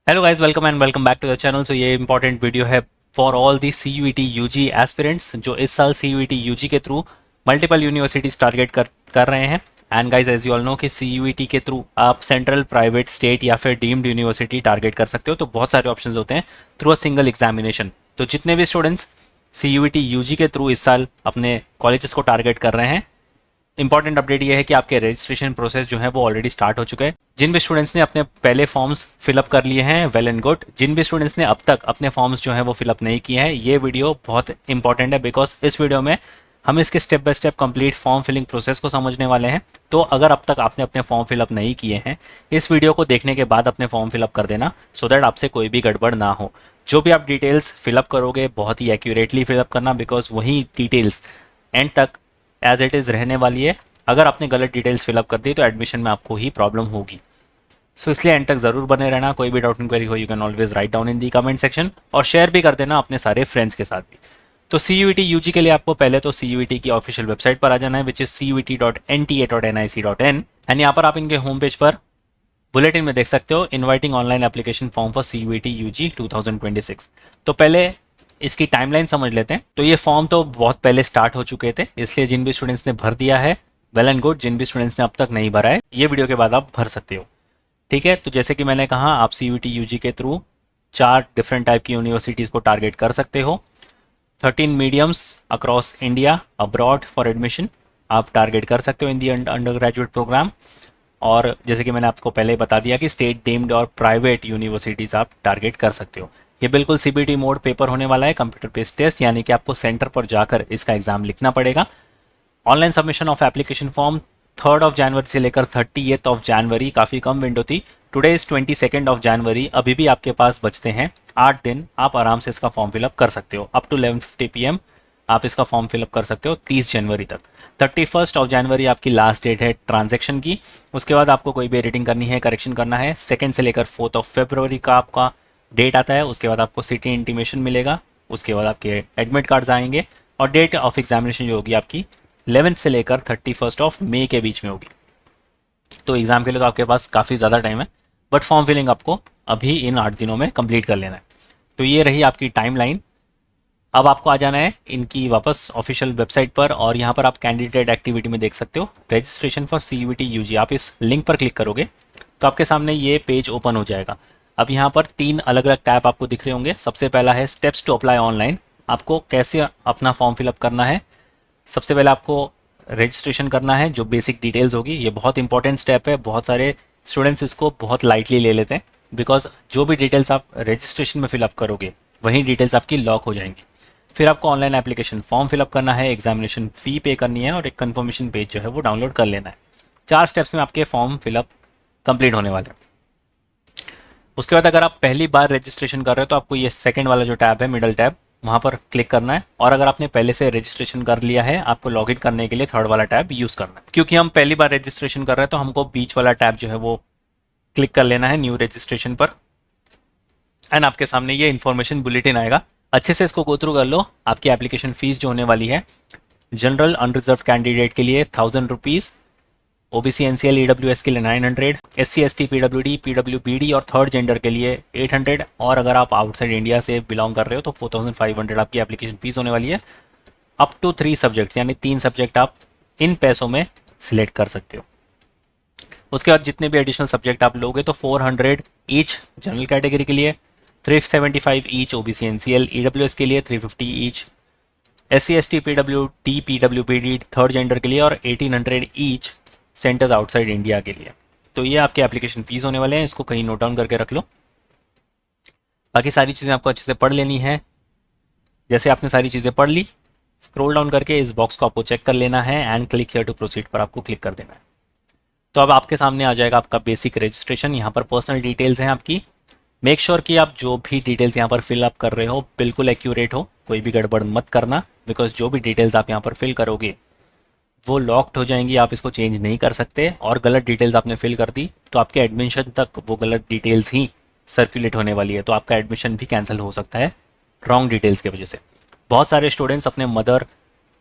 Hello guys, welcome and welcome back to the channel. So ये important video है for all the CUET UG aspirants जो इस साल CUET UG के through multiple universities target कर रहे हैं। And guys, as you all know कि CUET के थ्रू आप सेंट्रल, प्राइवेट, स्टेट या फिर डीम्ड यूनिवर्सिटी टारगेट कर सकते हो। तो बहुत सारे ऑप्शंस होते हैं थ्रू अ सिंगल एग्जामिनेशन। तो जितने भी स्टूडेंट्स CUET यूजी के थ्रू इस साल अपने कॉलेजेस को टारगेट कर रहे हैं, इंपॉर्टेंट अपडेट ये है कि आपके रजिस्ट्रेशन प्रोसेस जो है वो ऑलरेडी स्टार्ट हो चुका है। जिन भी स्टूडेंट्स ने अपने पहले फॉर्म्स फिलअप कर लिए हैं, वेल एंड गुड। जिन भी स्टूडेंट्स ने अब तक अपने फॉर्म्स जो है वो फिलअप नहीं किए हैं, ये वीडियो बहुत इंपॉर्टेंट है बिकॉज इस वीडियो में हम इसके step by step complete form filling process को समझने वाले हैं। तो अगर अब तक आपने अपने फॉर्म फिलअप नहीं किए हैं, इस वीडियो को देखने के बाद अपने फॉर्म फिलअप कर देना सो दैट आपसे कोई भी गड़बड़ ना हो। जो भी आप डिटेल्स फिलअप करोगे बहुत ही एक्यूरेटली फिलअप करना, बिकॉज वही डिटेल्स एंड तक एज इट इज़ रहने वाली है। अगर आपने गलत डिटेल्स फिलअप कर दी तो एडमिशन में आपको ही प्रॉब्लम होगी। सो इसलिए एंड तक जरूर बने रहना। कोई भी डाउट इंक्वायरी हो, you can always right down in the comment section और शेयर भी कर देना अपने सारे फ्रेंड्स के साथ भी। तो CUET यूजी के लिए आपको पहले तो CUET की ऑफिशियल वेबसाइट पर आ जाना है, विच इज CUET.nta.nic.in। एंड यहाँ पर आप इनके होम पेज पर बुलेटिन में देख सकते हो inviting online application form for CUET UG 2026। तो पहले इसकी टाइमलाइन समझ लेते हैं। तो ये फॉर्म तो बहुत पहले स्टार्ट हो चुके थे, इसलिए जिन भी स्टूडेंट्स ने भर दिया है, वेल एंड गुड। जिन भी स्टूडेंट्स ने अब तक नहीं भरा है, ये वीडियो के बाद आप भर सकते हो। ठीक है, तो जैसे कि मैंने कहा, आप CUET यूजी के थ्रू 4 डिफरेंट टाइप की यूनिवर्सिटीज़ को टारगेट कर सकते हो। 13 mediums across India abroad for admission आप टारगेट कर सकते हो इन दी अंडर ग्रेजुएट प्रोग्राम। और जैसे कि मैंने आपको पहले बता दिया कि स्टेट डीम्ड और प्राइवेट यूनिवर्सिटीज़ आप टारगेट कर सकते हो। ये बिल्कुल CBT मोड पेपर होने वाला है, कंप्यूटर बेस्ड टेस्ट, यानी कि आपको सेंटर पर जाकर इसका एग्जाम लिखना पड़ेगा। Online submission of application form 3 जनवरी से लेकर 30 जनवरी, काफ़ी कम विंडो थी। टुडे इज 22 जनवरी, अभी भी आपके पास बचते हैं 8 दिन। आप आराम से इसका फॉर्म फिलअप कर सकते हो। अप टू 11:50 PM आप इसका फॉर्म फिलअप कर सकते हो 30 जनवरी तक। 31 जनवरी आपकी लास्ट डेट है ट्रांजैक्शन की। उसके बाद आपको कोई भी एडिटिंग करनी है, करेक्शन करना है, 2 से लेकर 4 फरवरी का आपका डेट आता है। उसके बाद आपको सिटी इंटीमेशन मिलेगा, उसके बाद आपके एडमिट कार्ड्स आएंगे और डेट ऑफ एग्जामिनेशन जो होगी आपकी 11 से लेकर 31 मई के बीच में होगी। तो एग्ज़ाम के लिए तो आपके पास काफ़ी ज़्यादा टाइम है, बट फॉर्म फिलिंग आपको अभी इन 8 दिनों में कंप्लीट कर लेना है। तो ये रही आपकी टाइमलाइन। अब आपको आ जाना है इनकी वापस ऑफिशियल वेबसाइट पर और यहाँ पर आप कैंडिडेट एक्टिविटी में देख सकते हो रजिस्ट्रेशन फॉर CUET यूजी। आप इस लिंक पर क्लिक करोगे तो आपके सामने ये पेज ओपन हो जाएगा। अब यहाँ पर 3 अलग अलग टैब आपको दिख रहे होंगे। सबसे पहला है स्टेप्स टू अप्लाई ऑनलाइन, आपको कैसे अपना फॉर्म फिलअप करना है। सबसे पहले आपको रजिस्ट्रेशन करना है, जो बेसिक डिटेल्स होगी। ये बहुत इंपॉर्टेंट स्टेप है, बहुत सारे स्टूडेंट्स इसको बहुत लाइटली ले लेते हैं बिकॉज जो भी डिटेल्स आप रजिस्ट्रेशन में फिलअप करोगे वही डिटेल्स आपकी लॉक हो जाएंगी। फिर आपको ऑनलाइन एप्लीकेशन फॉर्म फिलअप करना है, एग्जामिनेशन फ़ी पे करनी है और एक कन्फर्मेशन पेज जो है वो डाउनलोड कर लेना है। 4 स्टेप्स में आपके फॉर्म फिलअप कंप्लीट होने वाले हैं। उसके बाद अगर आप पहली बार रजिस्ट्रेशन कर रहे हो तो आपको ये सेकंड वाला जो टैब है, मिडल टैब, वहाँ पर क्लिक करना है। और अगर आपने पहले से रजिस्ट्रेशन कर लिया है, आपको लॉगिन करने के लिए थर्ड वाला टैब यूज़ करना है। क्योंकि हम पहली बार रजिस्ट्रेशन कर रहे हैं तो हमको बीच वाला टैब जो है वो क्लिक कर लेना है, न्यू रजिस्ट्रेशन पर। एंड आपके सामने ये इन्फॉर्मेशन बुलेटिन आएगा, अच्छे से इसको गो थ्रू कर लो। आपकी एप्लीकेशन फ़ीस जो होने वाली है, जनरल अनरिजर्व कैंडिडेट के लिए 1000 रुपीज़, OBC NCL EWS के लिए 900, SC ST PWD PWBD और थर्ड जेंडर के लिए 800। और अगर आप आउटसाइड इंडिया से बिलोंग कर रहे हो तो 4500 आपकी एप्लीकेशन फीस होने वाली है। अप टू 3 सब्जेक्ट्स, यानी 3 सब्जेक्ट आप इन पैसों में सिलेक्ट कर सकते हो। उसके बाद जितने भी एडिशनल सब्जेक्ट आप लोगे तो 400 ईच जनरल कैटेगरी के लिए, 375 ईच OBC NCL EWS के लिए, 350 each SC ST PWD PWBD third gender के लिए और 1800 ईच सेंटर्स आउटसाइड इंडिया के लिए। तो ये आपके एप्लीकेशन फीस होने वाले हैं, इसको कहीं नोट डाउन करके रख लो। बाकी सारी चीज़ें आपको अच्छे से पढ़ लेनी है। जैसे आपने सारी चीज़ें पढ़ ली, स्क्रॉल डाउन करके इस बॉक्स को आपको चेक कर लेना है and click here to proceed पर आपको क्लिक कर देना है। तो अब आपके सामने आ जाएगा आपका बेसिक रजिस्ट्रेशन। यहाँ पर पर्सनल डिटेल्स हैं आपकी। मेक श्योर कि आप जो भी डिटेल्स यहाँ पर फिल अप कर रहे हो बिल्कुल एक्यूरेट हो, कोई भी गड़बड़ मत करना, बिकॉज जो भी डिटेल्स आप यहाँ पर फिल करोगे वो लॉक्ड हो जाएंगी, आप इसको चेंज नहीं कर सकते। और गलत डिटेल्स आपने फिल कर दी तो आपके एडमिशन तक वो गलत डिटेल्स ही सर्कुलेट होने वाली है, तो आपका एडमिशन भी कैंसिल हो सकता है रॉन्ग डिटेल्स की वजह से। बहुत सारे स्टूडेंट्स अपने मदर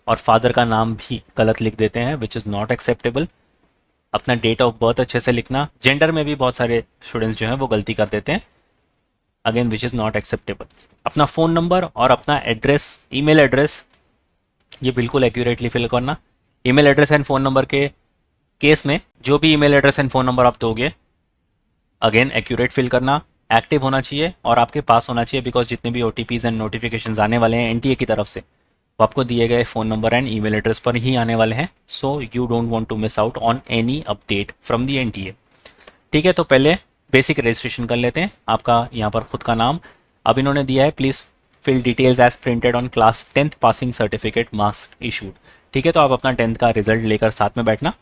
और फादर का नाम भी गलत लिख देते हैं, विच इज़ नॉट एक्सेप्टेबल। अपना डेट ऑफ बर्थ अच्छे से लिखना। जेंडर में भी बहुत सारे स्टूडेंट्स जो हैं वो गलती कर देते हैं, again which is not acceptable. अपना फ़ोन नंबर और अपना एड्रेस, ईमेल एड्रेस, ये बिल्कुल एक्यूरेटली फिल करना। Email address and phone number के केस में जो भी email address and phone number आप दोगे, अगेन एक्यूरेट फिल करना, एक्टिव होना चाहिए और आपके पास होना चाहिए, बिकॉज जितने भी OTPs एंड नोटिफिकेशंस आने वाले हैं NTA की तरफ से, वो आपको दिए गए phone number and email address पर ही आने वाले हैं। So you don't want to miss out on any update from the NTA। ठीक है, तो पहले बेसिक रजिस्ट्रेशन कर लेते हैं। आपका यहाँ पर खुद का नाम अब इन्होंने दिया है, please fill details as printed on class 10th passing certificate marks issued. ठीक है, तो आप अपना 10th का रिजल्ट लेकर साथ में बैठना,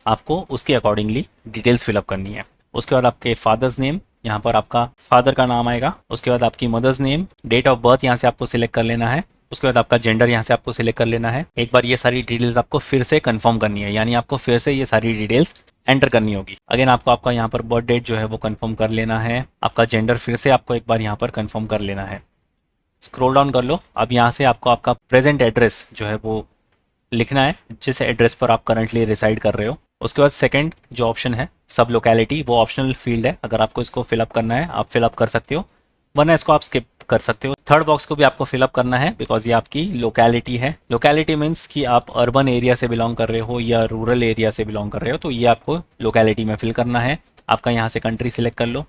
आपको उसके अकॉर्डिंगली डिटेल्स फिलअप करनी है। उसके बाद आपके फादर्स नेम, यहाँ पर आपका फादर का नाम आएगा। उसके बाद आपकी mother's name, date of birth यहाँ से आपको सिलेक्ट कर लेना है। उसके बाद आपका जेंडर यहाँ से आपको सिलेक्ट कर लेना है। एक बार ये सारी डिटेल्स आपको फिर से कंफर्म करनी है, यानी आपको फिर से ये सारी डिटेल्स एंटर करनी होगी। अगेन आपको आपका यहाँ पर बर्थ डेट जो है वो कंफर्म कर लेना है। आपका जेंडर फिर से आपको एक बार यहाँ पर कंफर्म कर लेना है। स्क्रॉल डाउन कर लो। अब यहाँ से आपको आपका प्रेजेंट एड्रेस जो है वो लिखना है, जिस एड्रेस पर आप करंटली रिसाइड कर रहे हो। उसके बाद सेकंड जो ऑप्शन है सब लोकेलिटी, वो ऑप्शनल फील्ड है, अगर आपको इसको फिलअप करना है आप फिलअप कर सकते हो, वरना इसको आप स्किप कर सकते हो। थर्ड बॉक्स को भी आपको फिलअप करना है, बिकॉज ये आपकी लोकेलिटी है। लोकेलिटी मीन्स कि आप अर्बन एरिया से बिलोंग कर रहे हो या रूरल एरिया से बिलोंग कर रहे हो, तो ये आपको लोकेलिटी में फिल करना है। आपका यहाँ से कंट्री सिलेक्ट कर लो,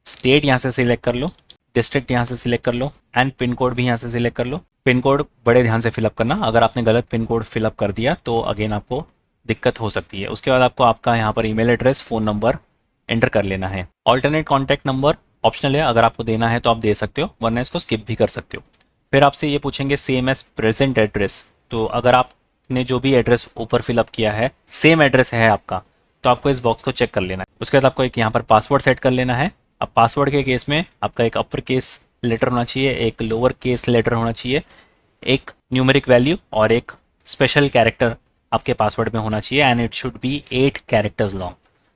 स्टेट यहाँ से सिलेक्ट कर लो, डिस्ट्रिक्ट यहाँ से सिलेक्ट कर लो एंड पिन कोड भी यहाँ से सिलेक्ट कर लो। पिन कोड बड़े ध्यान से फिलअप करना, अगर आपने गलत पिन कोड फिलअप कर दिया तो अगेन आपको दिक्कत हो सकती है। उसके बाद आपको आपका यहाँ पर email address, phone number enter कर लेना है। ऑल्टरनेट कॉन्टैक्ट नंबर ऑप्शनल है, अगर आपको देना है तो आप दे सकते हो, वरना इसको स्किप भी कर सकते हो। फिर आपसे ये पूछेंगे सेम एज प्रेजेंट एड्रेस, तो अगर आपने जो भी एड्रेस ऊपर फिलअप किया है सेम एड्रेस है आपका, तो आपको इस बॉक्स को चेक कर लेना है। उसके बाद आपको एक यहाँ पर पासवर्ड सेट कर लेना है। अब पासवर्ड के केस में आपका एक अपर केस लेटर होना चाहिए, एक लोअर केस लेटर होना चाहिए, एक न्यूमेरिक वैल्यू और एक स्पेशल कैरेक्टर आपके पासवर्ड में होना चाहिए and it should be 8 characters long.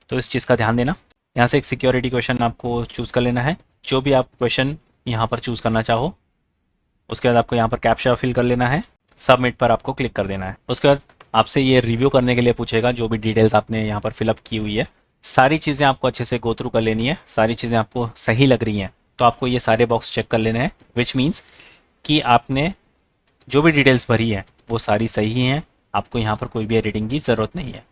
तो इस चीज़ का ध्यान देना। यहाँ से एक सिक्योरिटी क्वेश्चन आपको चूज़ कर लेना है, जो भी आप क्वेश्चन यहाँ पर चूज़ करना चाहो। उसके बाद आपको यहाँ पर कैप्चा फिल कर लेना है, सबमिट पर आपको क्लिक कर देना है। उसके बाद आपसे ये रिव्यू करने के लिए पूछेगा जो भी डिटेल्स आपने यहाँ पर फिलअप की हुई है, सारी चीज़ें आपको अच्छे से गो थ्रू कर लेनी है। सारी चीज़ें आपको सही लग रही हैं तो आपको ये सारे बॉक्स चेक कर लेने हैं, विच मीन्स कि आपने जो भी डिटेल्स भरी है वो सारी सही हैं, आपको यहाँ पर कोई भी एडिटिंग की ज़रूरत नहीं है।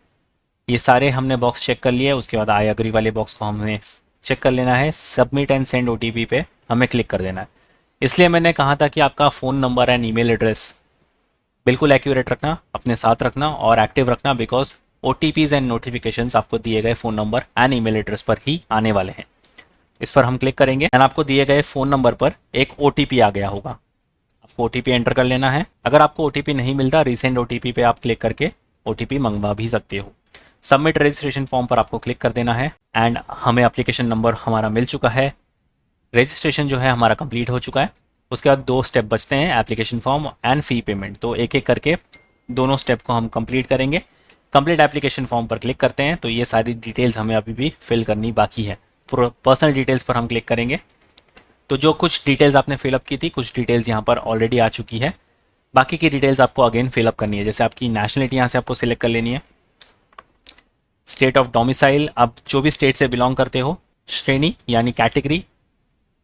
ये सारे हमने बॉक्स चेक कर लिए। उसके बाद आई एग्री वाले बॉक्स को हमने चेक कर लेना है, सबमिट एंड सेंड OTP पे हमें क्लिक कर देना है। इसलिए मैंने कहा था कि आपका phone number and email address बिल्कुल एक्यूरेट रखना, अपने साथ रखना और एक्टिव रखना, बिकॉज OTPs एंड नोटिफिकेशंस आपको दिए गए phone number and email address पर ही आने वाले हैं। इस पर हम क्लिक करेंगे एंड आपको दिए गए फ़ोन नंबर पर एक OTP आ गया होगा, आपको OTP एंटर कर लेना है। अगर आपको OTP नहीं मिलता, रिसेंट OTP पे आप क्लिक करके OTP मंगवा भी सकते हो। सबमिट रजिस्ट्रेशन फॉर्म पर आपको क्लिक कर देना है एंड हमें एप्लीकेशन नंबर हमारा मिल चुका है। रजिस्ट्रेशन जो है हमारा कंप्लीट हो चुका है। उसके बाद 2 स्टेप बचते हैं, application form and fee payment. तो एक एक करके दोनों स्टेप को हम कंप्लीट करेंगे। कंप्लीट एप्लीकेशन फॉर्म पर क्लिक करते हैं तो ये सारी डिटेल्स हमें अभी भी फिल करनी बाकी है। पर्सनल डिटेल्स पर हम क्लिक करेंगे तो जो कुछ डिटेल्स आपने फिलअप की थी, कुछ डिटेल्स यहाँ पर ऑलरेडी आ चुकी है, बाकी की डिटेल्स आपको अगेन फिलअप करनी है। जैसे आपकी नेशनलिटी यहाँ से आपको सिलेक्ट कर लेनी है, स्टेट ऑफ डोमिसाइल, आप जो भी स्टेट से बिलोंग करते हो, श्रेणी यानी category,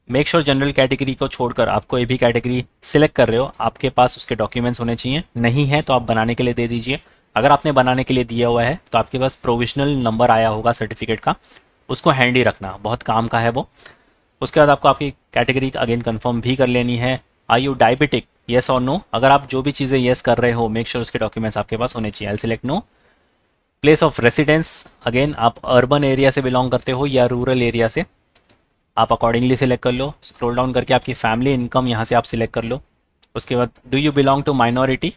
make sure general category को छोड़कर आप कोई भी कैटेगरी सिलेक्ट कर रहे हो आपके पास उसके डॉक्यूमेंट्स होने चाहिए। नहीं है तो आप बनाने के लिए दे दीजिए। अगर आपने बनाने के लिए दिया हुआ है तो आपके पास प्रोविजनल नंबर आया होगा सर्टिफिकेट का, उसको हैंडी रखना, बहुत काम का है वो। उसके बाद आपको आपकी कैटेगरी अगेन कंफर्म भी कर लेनी है। आर यू डायबिटिक, येस और नो। अगर आप जो भी चीज़ें येस कर रहे हो, मेक श्योर उसके डॉक्यूमेंट्स आपके पास होने चाहिए। I select no. Place of residence, again आप अर्बन एरिया से बिलोंग करते हो या रूरल एरिया से, आप अकॉर्डिंगली सिलेक्ट कर लो। स्क्रॉल डाउन करके आपकी फैमिली इनकम यहाँ से आप सिलेक्ट कर लो। उसके बाद do you belong to minority,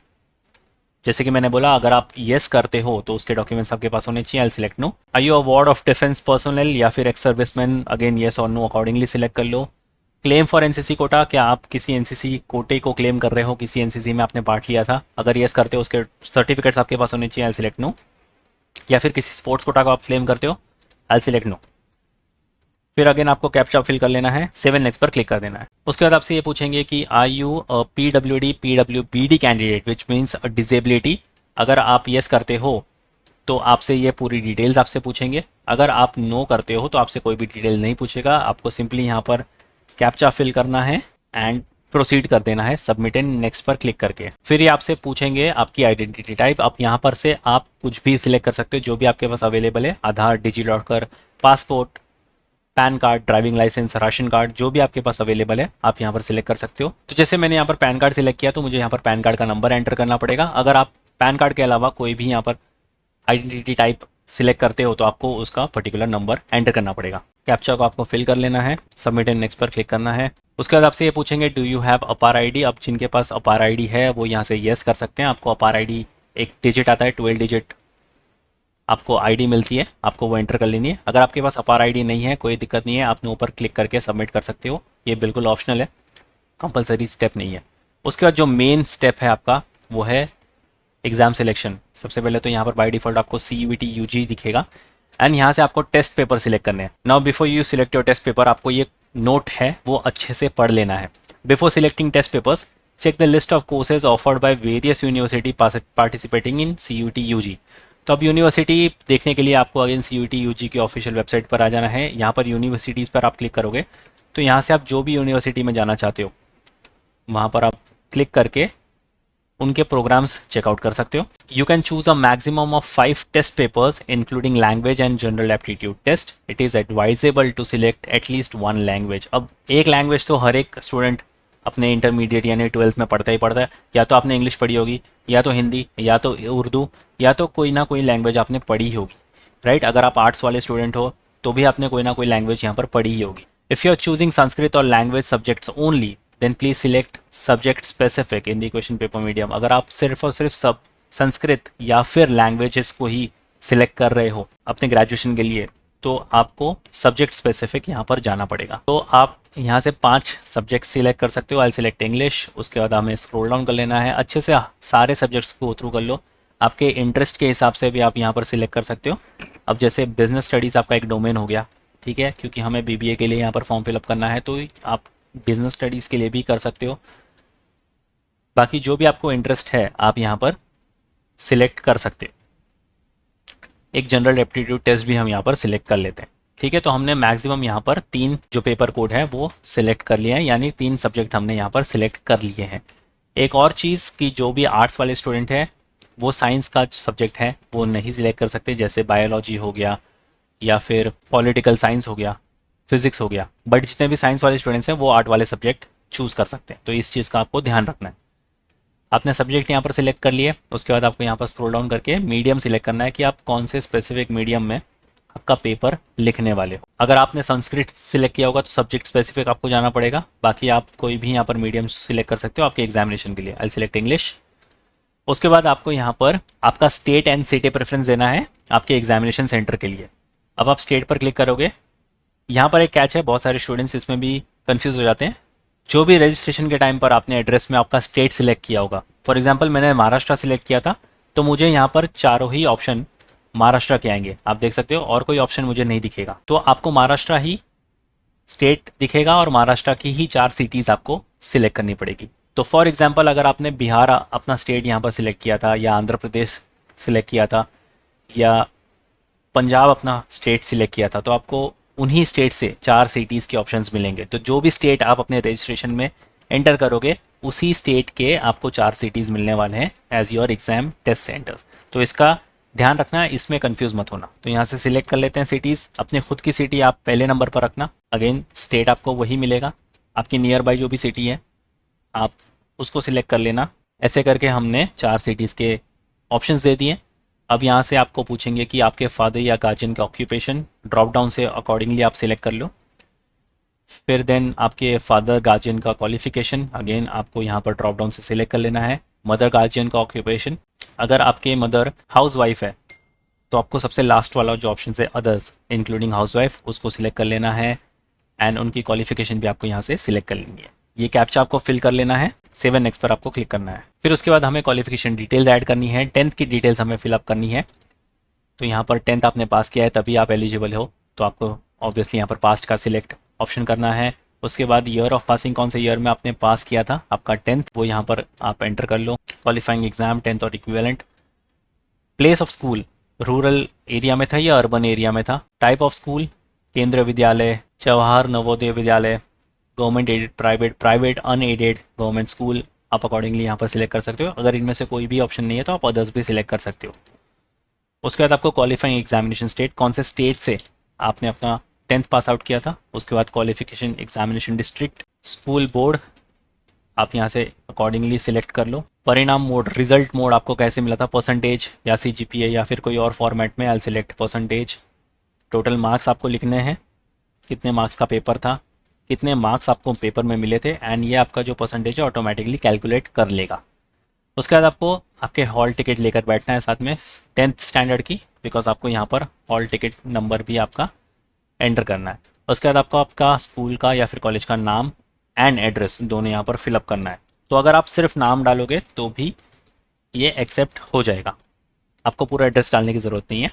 जैसे कि मैंने बोला अगर आप येस करते हो तो उसके डॉक्यूमेंट्स आपके पास होने चाहिए। I select no. Are you a ward of defence personnel या फिर एक्स सर्विसमैन, अगेन येस और नो अकॉर्डिंगली सिलेक्ट कर लो। क्लेम फॉर एनसीसी कोटा, क्या आप किसी एनसीसी कोटे को क्लेम कर रहे हो, किसी एनसीसी में आपने पार्ट लिया था, अगर येस करते हो उसके सर्टिफिकेट्स आपके पास होने चाहिए। I select no. या फिर किसी स्पोर्ट्स कोटा को आप क्लेम करते हो, आई सिलेक्ट नो। फिर अगेन आपको कैप्चा फिल कर लेना है, 7 नेक्स्ट पर क्लिक कर देना है। उसके बाद आपसे ये पूछेंगे कि are you PWD PWBD candidate which means disability. अगर आप येस करते हो तो आपसे ये पूरी डिटेल्स आपसे पूछेंगे, अगर आप नो करते हो तो आपसे कोई भी डिटेल नहीं पूछेगा। आपको सिंपली यहाँ पर कैप्चा फिल करना है एंड प्रोसीड कर देना है सबमिट एंड नेक्स्ट पर क्लिक करके। फिर ये आपसे पूछेंगे आपकी आइडेंटिटी टाइप। आप यहाँ पर से आप कुछ भी सिलेक्ट कर सकते हो जो भी आपके पास अवेलेबल है, Aadhaar, DigiLocker, passport, PAN card, driving licence, ration card, जो भी आपके पास अवेलेबल है आप यहाँ पर सिलेक्ट कर सकते हो। तो जैसे मैंने यहाँ पर पैन कार्ड सिलेक्ट किया तो मुझे यहाँ पर पैन कार्ड का नंबर एंटर करना पड़ेगा। अगर आप पैन कार्ड के अलावा कोई भी यहाँ पर आइडेंटिटी टाइप सिलेक्ट करते हो तो आपको उसका पर्टिकुलर नंबर एंटर करना पड़ेगा। कैप्चा को आपको फिल कर लेना है, सबमिट एंड नेक्स्ट पर क्लिक करना है। उसके बाद आपसे ये पूछेंगे डू यू हैव अपार आईडी। अब जिनके पास अपार आईडी है वो यहाँ से येस कर सकते हैं। आपको अपार आईडी एक डिजिट आता है, 12 डिजिट आपको आईडी मिलती है, आपको वो एंटर कर लेनी है। अगर आपके पास अपार आईडी नहीं है कोई दिक्कत नहीं है, आपने ऊपर क्लिक करके सबमिट कर सकते हो। ये बिल्कुल ऑप्शनल है, कंपलसरी स्टेप नहीं है। उसके बाद जो मेन स्टेप है आपका वो है एग्जाम सिलेक्शन। सबसे पहले तो यहाँ पर बाय डिफॉल्ट आपको CUET UG दिखेगा एंड यहाँ से आपको टेस्ट पेपर सिलेक्ट करने हैं। Now before you select your test paper, आपको ये नोट है वो अच्छे से पढ़ लेना है। Before selecting test papers check the list of courses offered by various university participating in CUET UG। तो अब यूनिवर्सिटी देखने के लिए आपको अगेन CUET UG की ऑफिशियल वेबसाइट पर आ जाना है। यहाँ पर यूनिवर्सिटीज़ पर आप क्लिक करोगे तो यहाँ से आप जो भी यूनिवर्सिटी में जाना चाहते हो वहाँ पर आप क्लिक करके उनके प्रोग्राम्स चेकआउट कर सकते हो। You can choose a maximum of 5 test papers including language and general aptitude test. It is advisable to select at least 1 language. अब एक लैंग्वेज तो हर एक स्टूडेंट अपने इंटरमीडिएट यानी 12th में पढ़ता ही पढ़ता है। या तो आपने इंग्लिश पढ़ी होगी, या तो हिंदी, या तो उर्दू, या तो कोई ना कोई लैंग्वेज आपने पढ़ी होगी, राइट। अगर आप आर्ट्स वाले स्टूडेंट हो तो भी आपने कोई ना कोई लैंग्वेज यहाँ पर पढ़ी ही होगी। If you are choosing Sanskrit और language subjects only then please select subject specific in the question paper medium. अगर आप सिर्फ और सिर्फ सब संस्कृत या फिर लैंग्वेजेस को ही सिलेक्ट कर रहे हो अपने ग्रेजुएशन के लिए तो आपको सब्जेक्ट स्पेसिफिक यहाँ पर जाना पड़ेगा। तो आप यहाँ से 5 सब्जेक्ट सिलेक्ट कर सकते हो। आई सिलेक्ट इंग्लिश। उसके बाद हमें स्क्रॉल डाउन कर लेना है, अच्छे से सारे सब्जेक्ट्स को थ्रू कर लो। आपके इंटरेस्ट के हिसाब से भी आप यहाँ पर सिलेक्ट कर सकते हो। अब जैसे बिजनेस स्टडीज़ आपका एक डोमेन हो गया, ठीक है, क्योंकि हमें BBA के लिए यहाँ पर फॉर्म फिलअप करना है तो आप बिजनेस स्टडीज़ के लिए भी कर सकते हो। बाकी जो भी आपको इंटरेस्ट है आप यहाँ पर सिलेक्ट कर सकते हो। एक जनरल एप्टीट्यूड टेस्ट भी हम यहाँ पर सिलेक्ट कर लेते हैं, ठीक है। तो हमने मैक्सिमम यहाँ पर 3 जो पेपर कोड है वो सिलेक्ट कर लिया है, यानी 3 सब्जेक्ट हमने यहाँ पर सिलेक्ट कर लिए हैं। एक और चीज़ कि जो भी आर्ट्स वाले स्टूडेंट है वो साइंस का सब्जेक्ट है वो नहीं सिलेक्ट कर सकते, जैसे बायोलॉजी हो गया या फिर पॉलिटिकल साइंस हो गया, फिजिक्स हो गया। बट जितने भी साइंस वाले स्टूडेंट्स हैं वो आर्ट वाले सब्जेक्ट चूज़ कर सकते हैं। तो इस चीज़ का आपको ध्यान रखना है। आपने सब्जेक्ट यहाँ पर सिलेक्ट कर लिए, उसके बाद आपको यहाँ पर स्क्रॉल डाउन करके मीडियम सिलेक्ट करना है कि आप कौन से स्पेसिफिक मीडियम में आपका पेपर लिखने वाले हो। अगर आपने संस्कृत सिलेक्ट किया होगा तो सब्जेक्ट स्पेसिफिक आपको जाना पड़ेगा। बाकी आप कोई भी यहाँ पर मीडियम सिलेक्ट कर सकते हो आपके एग्जामिनेशन के लिए। आई सिलेक्ट इंग्लिश। उसके बाद आपको यहाँ पर आपका स्टेट एंड सिटी प्रेफरेंस देना है आपके एग्जामिनेशन सेंटर के लिए। अब आप स्टेट पर क्लिक करोगे। यहाँ पर एक कैच है, बहुत सारे स्टूडेंट्स इसमें भी कंफ्यूज हो जाते हैं। जो भी रजिस्ट्रेशन के टाइम पर आपने एड्रेस में आपका स्टेट सिलेक्ट किया होगा, फॉर एग्जांपल मैंने महाराष्ट्र सिलेक्ट किया था तो मुझे यहाँ पर चारों ही ऑप्शन महाराष्ट्र के आएंगे, आप देख सकते हो, और कोई ऑप्शन मुझे नहीं दिखेगा। तो आपको महाराष्ट्र ही स्टेट दिखेगा और महाराष्ट्र की ही 4 सिटीज़ आपको सिलेक्ट करनी पड़ेगी। तो फॉर एग्जांपल अगर आपने बिहार अपना स्टेट यहाँ पर सिलेक्ट किया था, या आंध्र प्रदेश सिलेक्ट किया था, या पंजाब अपना स्टेट सिलेक्ट किया था, तो आपको उन्हीं स्टेट से 4 सिटीज़ के ऑप्शंस मिलेंगे। तो जो भी स्टेट आप अपने रजिस्ट्रेशन में एंटर करोगे उसी स्टेट के आपको 4 सिटीज़ मिलने वाले हैं as your exam test centres. तो इसका ध्यान रखना है, इसमें कंफ्यूज मत होना। तो यहाँ से सिलेक्ट कर लेते हैं सिटीज़। अपनी खुद की सिटी आप पहले नंबर पर रखना, अगेन स्टेट आपको वही मिलेगा। आपकी नियर बाई जो भी सिटी है आप उसको सिलेक्ट कर लेना। ऐसे करके हमने 4 सिटीज़ के ऑप्शंस दे दिए। अब यहाँ से आपको पूछेंगे कि आपके फादर या गार्जियन का ऑक्यूपेशन, ड्रॉप डाउन से अकॉर्डिंगली आप सिलेक्ट कर लो। फिर देन आपके फादर गार्जियन का क्वालिफिकेशन, अगेन आपको यहाँ पर ड्रॉप डाउन से सिलेक्ट कर लेना है। मदर गार्जियन का ऑक्यूपेशन, अगर आपके मदर हाउस वाइफ है तो आपको सबसे लास्ट वाला जो ऑप्शन है अदर्स इंक्लूडिंग हाउस वाइफ, उसको सिलेक्ट कर लेना है एंड उनकी क्वालिफिकेशन भी आपको यहाँ से सिलेक्ट कर लेनी है। ये कैप्चा आपको फिल कर लेना है, 7 नेक्स्ट पर आपको क्लिक करना है। फिर उसके बाद हमें क्वालिफिकेशन डिटेल्स ऐड करनी है, 10th की डिटेल्स हमें फिलअप करनी है। तो यहाँ पर 10th आपने पास किया है तभी आप एलिजिबल हो, तो आपको ऑब्वियसली यहाँ पर पास्ट का सिलेक्ट ऑप्शन करना है। उसके बाद ईयर ऑफ पासिंग, कौन से ईयर में आपने पास किया था आपका 10th, वो यहाँ पर आप एंटर कर लो। क्वालिफाइंग एग्जाम 10th और equivalent. Place of school, rural area में था या अर्बन एरिया में था। टाइप ऑफ स्कूल, केंद्रीय विद्यालय, Jawahar Navodaya Vidyalaya, government aided, private unaided, government school आप अकॉर्डिंगली यहाँ पर सिलेक्ट कर सकते हो। अगर इनमें से कोई भी ऑप्शन नहीं है तो आप अदर्स भी सिलेक्ट कर सकते हो। उसके बाद आपको क्वालिफाइंग एग्जामिनेशन स्टेट, कौन से स्टेट से आपने अपना 10th पास आउट किया था। उसके बाद qualification examination district, school board आप यहाँ से अकॉर्डिंगली सिलेक्ट कर लो। परिणाम मोड, रिजल्ट मोड आपको कैसे मिला था, परसेंटेज या CGPA या फिर कोई और फॉर्मेट में। आई सिलेक्ट परसेंटेज। टोटल मार्क्स आपको लिखने हैं, कितने मार्क्स का पेपर था, कितने मार्क्स आपको पेपर में मिले थे, एंड ये आपका जो परसेंटेज है ऑटोमेटिकली कैलकुलेट कर लेगा। उसके बाद आपको आपके हॉल टिकट लेकर बैठना है साथ में 10th स्टैंडर्ड की, बिकॉज आपको यहाँ पर हॉल टिकट नंबर भी आपका एंटर करना है। उसके बाद आपको आपका स्कूल का या फिर कॉलेज का नाम एंड एड्रेस दोनों यहाँ पर फिलअप करना है। तो अगर आप सिर्फ नाम डालोगे तो भी ये एक्सेप्ट हो जाएगा, आपको पूरा एड्रेस डालने की ज़रूरत नहीं है।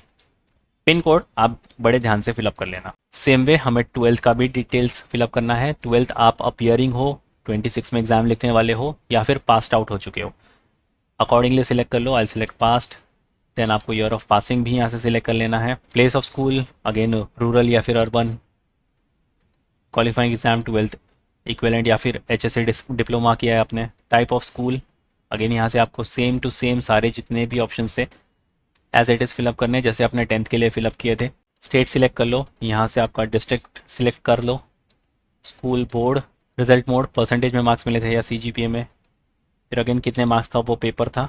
पिन कोड आप बड़े ध्यान से फिलअप कर लेना। सेम वे हमें 12th का भी डिटेल्स फिलअप करना है। 12th आप अपियरिंग हो, 26 में एग्जाम लिखने वाले हो या फिर पास्ड आउट हो चुके हो, अकॉर्डिंगली सिलेक्ट कर लो। I select past. देन आपको ईयर ऑफ पासिंग भी यहाँ से सिलेक्ट कर लेना है। Place of school again rural या फिर urban. Qualifying exam 12th equivalent या फिर HSC डिप्लोमा किया है आपने। टाइप ऑफ स्कूल अगेन यहाँ से आपको सेम टू सेम सारे जितने भी ऑप्शन थे एज इट इज़ फिलअप करने, जैसे आपने 10th के लिए फिलअप किए थे। स्टेट सिलेक्ट कर लो, यहाँ से आपका डिस्ट्रिक्ट सिलेक्ट कर लो। School board, result mode percentage में मार्क्स मिले थे या CGPA में। फिर अगेन कितने मार्क्स का वो पेपर था,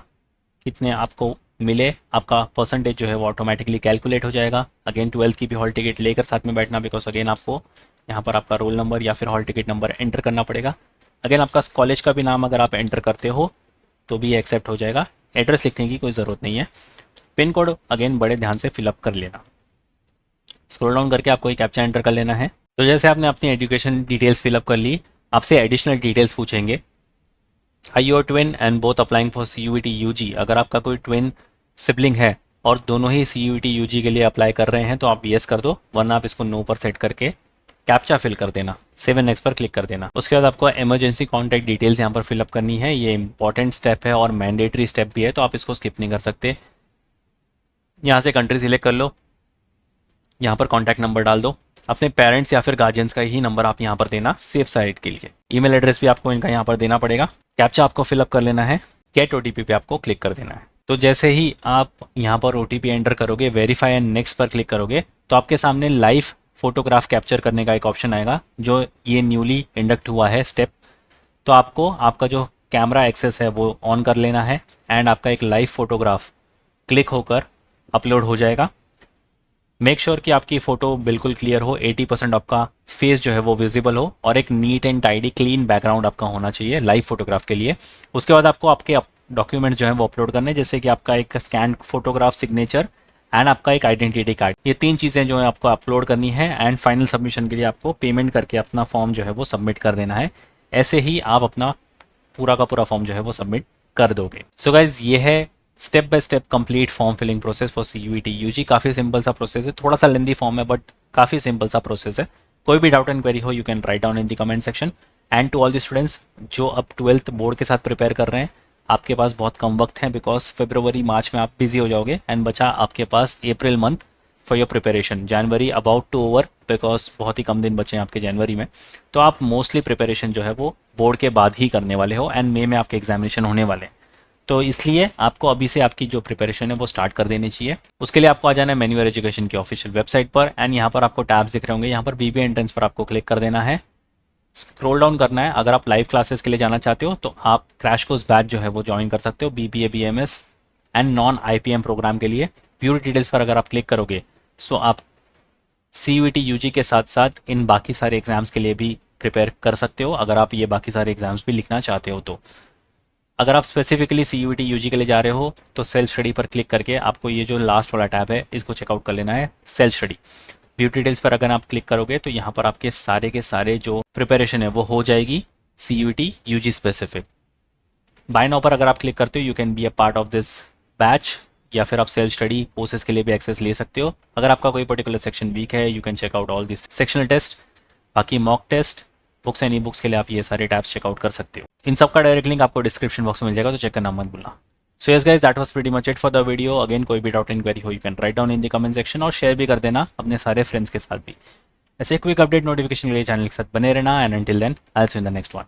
कितने आपको मिले, आपका परसेंटेज जो है वो ऑटोमेटिकली कैलकुलेट हो जाएगा। अगेन 12th की भी हॉल टिकट लेकर साथ में बैठना, बिकॉज अगेन आपको यहाँ पर आपका रोल नंबर या फिर हॉल टिकट नंबर एंटर करना पड़ेगा। अगेन आपका कॉलेज का भी नाम अगर आप एंटर करते हो तो भी एक्सेप्ट हो जाएगा, एड्रेस लिखने की कोई ज़रूरत नहीं है। पिन कोड अगेन बड़े ध्यान से फिलअप कर लेना। स्क्रॉल डाउन करके आपको एक कैप्चा एंटर कर लेना है। तो जैसे आपने अपनी एजुकेशन डिटेल्स फिलअप कर ली, आपसे एडिशनल डिटेल्स पूछेंगे। Are your twin and both applying for CUET UG, अगर आपका कोई ट्विन सिबलिंग है और दोनों ही CUET UG के लिए अप्लाई कर रहे हैं तो आप येस कर दो, वरना आप इसको नो पर सेट करके कैप्चा फिल कर देना, 7 नेक्स्ट पर क्लिक कर देना। उसके बाद आपको इमरजेंसी कॉन्टैक्ट डिटेल्स यहाँ पर फिलअप करनी है। ये इंपॉर्टेंट स्टेप है और मैंडेटरी स्टेप भी है, तो आप इसको स्किप नहीं कर सकते। यहाँ से कंट्री सिलेक्ट कर लो, यहाँ पर कॉन्टैक्ट नंबर डाल दो, अपने पेरेंट्स या फिर गार्जियंस का ही नंबर आप यहाँ पर देना सेफ साइड के लिए। ईमेल एड्रेस भी आपको इनका यहाँ पर देना पड़ेगा। कैप्चा आपको फिलअप कर लेना है, गेट OTP पे आपको क्लिक कर देना है। तो जैसे ही आप यहाँ पर OTP एंटर करोगे, वेरीफाई एंड नेक्स्ट पर क्लिक करोगे, तो आपके सामने लाइव फोटोग्राफ कैप्चर करने का एक ऑप्शन आएगा, जो ये न्यूली इंडक्ट हुआ है स्टेप। तो आपको आपका जो कैमरा एक्सेस है वो ऑन कर लेना है एंड आपका एक लाइव फोटोग्राफ क्लिक होकर अपलोड हो जाएगा। मेक श्योर कि आपकी फ़ोटो बिल्कुल क्लियर हो, 80% आपका फेस जो है वो विजिबल हो और एक neat and tidy clean background आपका होना चाहिए लाइव फोटोग्राफ के लिए। उसके बाद आपको आपके डॉक्यूमेंट जो है वो अपलोड करने, जैसे कि आपका एक स्कैन फोटोग्राफ, सिग्नेचर एंड आपका एक आइडेंटिटी कार्ड। ये 3 चीज़ें जो है आपको अपलोड करनी है एंड फाइनल सबमिशन के लिए आपको पेमेंट करके अपना फॉर्म जो है वो सबमिट कर देना है। ऐसे ही आप अपना पूरा का पूरा फॉर्म जो है वो सबमिट कर दोगे। सो गाइज, ये है step by step complete form filling process for CUET UG। काफ़ी सिंपल सा प्रोसेस है, थोड़ा सा लेंदी फॉर्म है बट काफ़ी सिंपल सा प्रोसेस है। कोई भी डाउट एंड क्वेरी हो you can write down in the comment section. And to all the students जो अब 12th बोर्ड के साथ प्रिपेयर कर रहे हैं, आपके पास बहुत कम वक्त है, बिकॉज फरवरी मार्च में आप बिजी हो जाओगे एंड बचा आपके पास April month for your preparation. January about to over, because बहुत ही कम दिन बचे हैं आपके जनवरी में। तो आप मोस्टली प्रिपरेशन जो है वो बोर्ड के बाद ही करने वाले हो एंड मई में आपके एग्जामिनेशन होने वाले हैं। तो इसलिए आपको अभी से आपकी जो प्रिपरेशन है वो स्टार्ट कर देनी चाहिए। उसके लिए आपको आ जाना है मेन्यूअर एजुकेशन की ऑफिशियल वेबसाइट पर एंड यहाँ पर आपको टैब्स दिख रहे होंगे। यहाँ पर BBA एंट्रेंस पर आपको क्लिक कर देना है, स्क्रॉल डाउन करना है। अगर आप लाइव क्लासेस के लिए जाना चाहते हो तो आप क्रैश कोर्स बैच जो है वो ज्वाइन कर सकते हो BBA BMS and non IPM programme के लिए। प्योर डिटेल्स पर अगर आप क्लिक करोगे सो आप CUET UG के साथ साथ इन बाकी सारे एग्जाम्स के लिए भी प्रिपेयर कर सकते हो, अगर आप ये बाकी सारे एग्जाम्स भी लिखना चाहते हो तो। अगर आप स्पेसिफिकली CUET UG के लिए जा रहे हो तो सेल्फ स्टडी पर क्लिक करके आपको ये जो लास्ट वाला टैब है इसको चेकआउट कर लेना है, सेल्फ स्टडी। व्यू डिटेल्स पर अगर आप क्लिक करोगे तो यहाँ पर आपके सारे के सारे जो प्रिपरेशन है वो हो जाएगी CUET UG specific. Buy now पर अगर आप क्लिक करते हो you can be a part of this batch, या फिर आप सेल्फ स्टडी कोर्सेज के लिए भी एक्सेस ले सकते हो। अगर आपका कोई पर्टिकुलर सेक्शन वीक है you can check out all this sectional test. बाकी mock test, books and e books के लिए आप ये सारे टैब्स चेकआउट कर सकते हो। इन सब का डायरेक्ट लिंक आपको डिस्क्रिप्शन बॉक्स में मिल जाएगा, तो चेक करना मत भूलना। So yes guys, that was pretty much it for the video. Again कोई भी डाउट एंड क्वेरी हो you can write down in the comment section और शेयर भी कर देना अपने सारे फ्रेंड्स के साथ भी। ऐसे क्विक अपडेट नोटिफिकेशन के लिए चैनल के साथ बने रहना and until then I will see you in the next one.